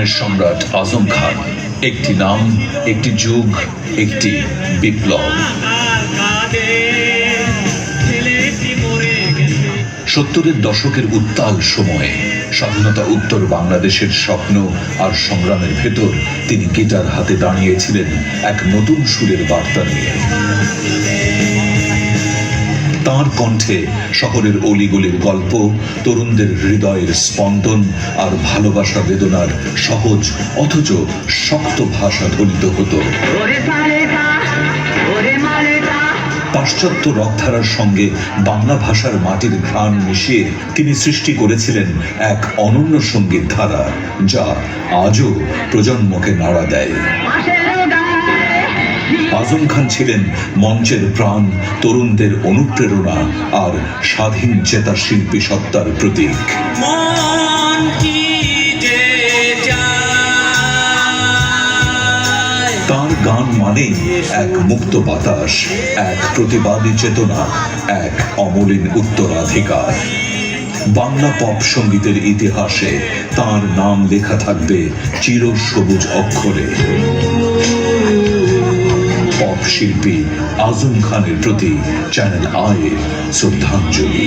গানের সম্রাট আজম খান। একটি নাম, একটি যুগ, একটি বিপ্লব। 70-এর দশকের উত্তাল সময়ে স্বাধীনতা উত্তর বাংলাদেশের স্বপ্ন আর সংগ্রামের ভেতর তিনি গিটার হাতে দাঁড়িয়েছিলেন এক নতুন সুরের বার্তা নিয়ে। তাঁর কণ্ঠে শহরের অলিগলির গল্প, তরুণদের হৃদয়ের স্পন্দন আর ভালোবাসা বেদনার সহজ অথচ শক্ত ভাষা ধ্বনিত হতো। পাশ্চাত্য রকধারার সঙ্গে বাংলা ভাষার মাটির ঘ্রাণ মিশিয়ে তিনি সৃষ্টি করেছিলেন এক অনন্য সঙ্গীত ধারা, যা আজও প্রজন্মকে নাড়া দেয়। আজম খান ছিলেন মঞ্চের প্রাণ, তরুণদের অনুপ্রেরণা আর স্বাধীন চেতা শিল্পী সত্তার প্রতীক। তার গান মানেই এক মুক্ত বাতাস, এক প্রতিবাদী চেতনা, এক অমলিন উত্তরাধিকার। বাংলা পপ সঙ্গীতের ইতিহাসে তার নাম লেখা থাকবে চিরসবুজ অক্ষরে। পপ শিল্পী আজম খানের প্রতি চ্যানেল আই শ্রদ্ধাঞ্জলি।